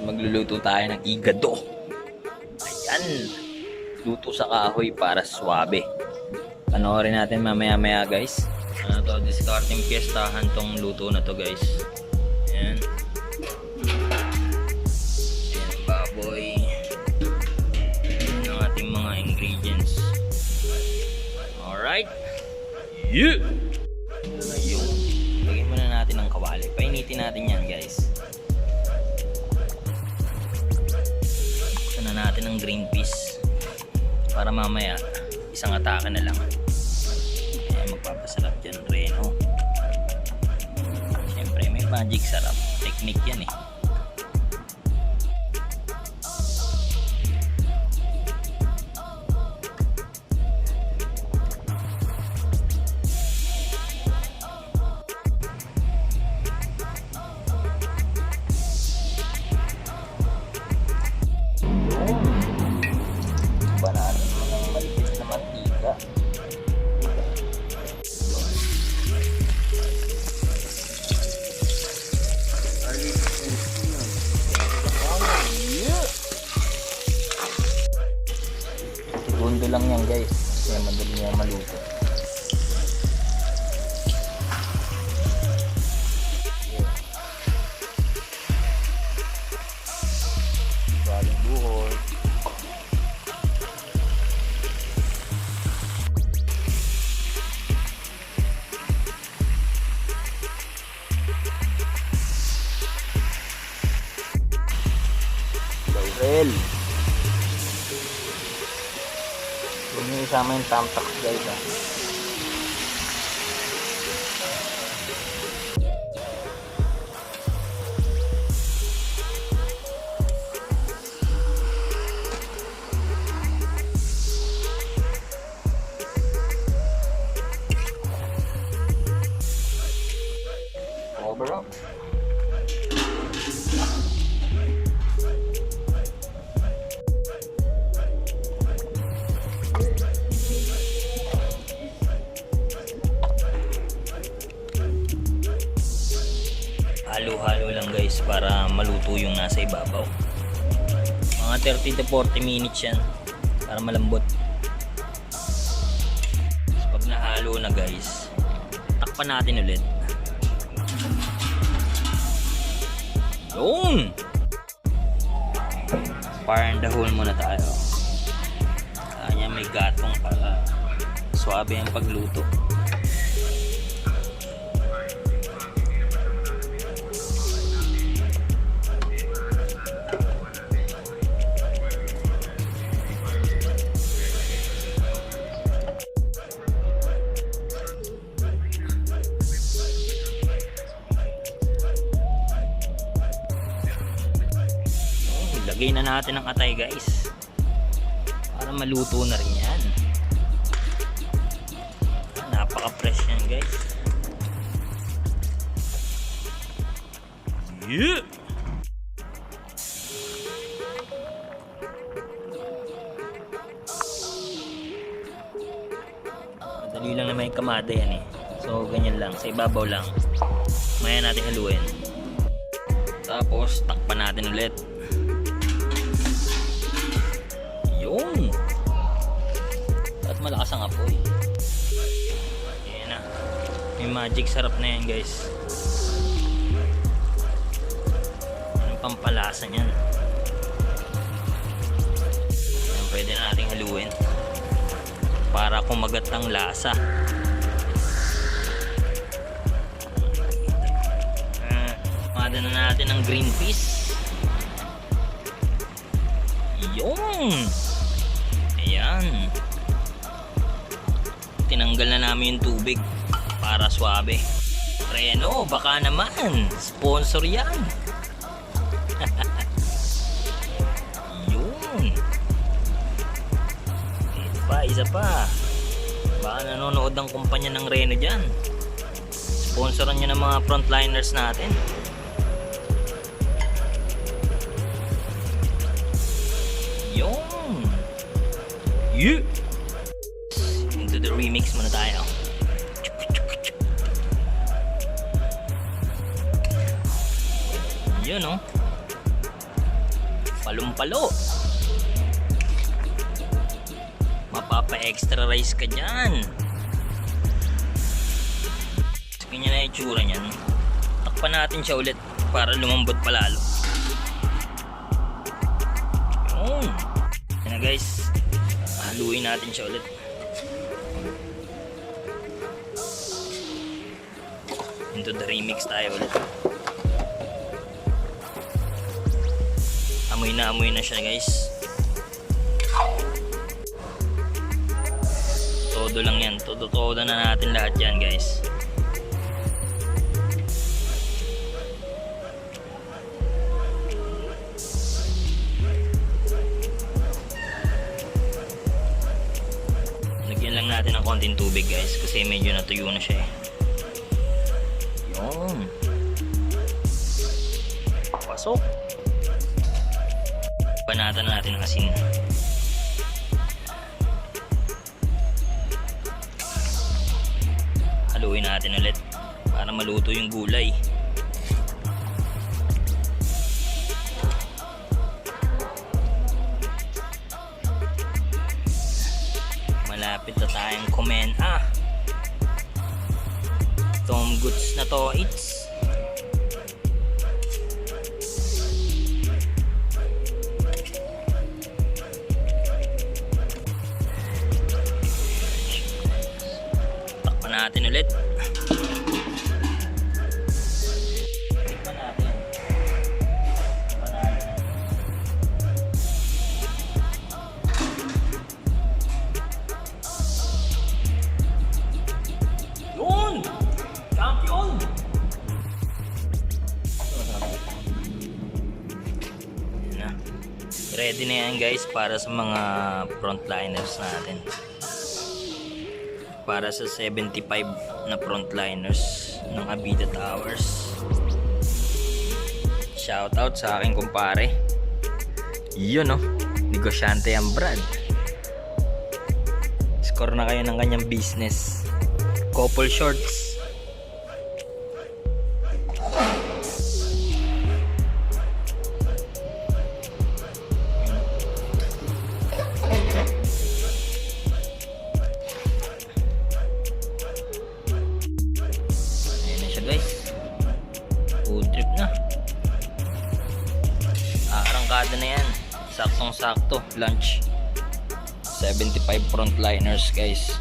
magluluto tayo ng igado. Ayan, luto sa kahoy para swabe. Panoorin natin mamaya guys. Ano to, discarding piyestahan tong luto na to guys. Ayan. Ayan, baboy. Ayan ang ating mga ingredients. Alright. Yeah! Ayun. Lagyan muna natin ng kawali. Painitin natin yan guys. Buksan na natin ng green peas. Para mamaya, isang atake na lang. Magpapasarap dyan rin, oh. Siyempre may magic sarap technique yan eh. Banaan naman ng malipit na mantika. Segundo lang yan guys, kaya madali niya maluto. Galing buhol. Laurel. Huwag nyo isama yung tamtak guys ha. Cover up. Halo-halo lang guys para maluto yung nasa ibabaw. Mga 30 to 40 minutes yan para malambot. So, pag nahalo na guys, takpan natin ulit. Yun! Fire in the hole muna tayo. Kanya may gatong para swabe ang pagluto. Lagay na natin ang atay guys para maluto na rin yan. Napaka fresh yan guys. Yeah! Madali lang na may kamada yan eh. So ganyan lang, sa ibabaw lang. Maya natin haluin. Tapos takpan natin ulit. Yun. At malakas ang apoy. Ayan na. May magic sarap na yan guys. Anong pampalasa niyan? Ayan, pwede na nating haluin para kumagat ang lasa. Mada na natin ang green peas. Yun. Ayan. Tinanggal na namin yung tubig para swabe. Reno, baka naman sponsor yan. Yun. Isa pa. Baka nanonood ng kumpanya ng Reno dyan. Sponsoran nyo ng mga frontliners natin. Yun. Yeah. Into the remix muna tayo. Yun oh. Palumpalo. Mapapa-extra rice ka dyan. Ganyan na yung tsura niyan. Takpan natin siya ulit para lumambot palalo. Yun. Yan na guys. Haluin natin siya ulit. Into the remix tayo ulit. Amoy na siya guys. Todo lang yan. Todo na natin lahat yan guys. Lagyan lang natin ng konting tubig guys kasi medyo natuyo na siya eh. Yun. Pasok. Panatan na natin ang asin. Haluin natin ulit para maluto yung gulay. Malapit na tayong kumena. Tom goods na to, it's takpan natin ulit. Takpan natin. Yun! Champion! Ready na yan guys para sa mga frontliners natin. Para sa 75 na frontliners ng Avida Towers. Shoutout sa aking kumpare. Yun negosyante ang Brad. Score na kayo ng kanyang business. Couple shorts. Guys, food trip na. Arangkada na yan. Saktong sakto lunch. 75 frontliners guys.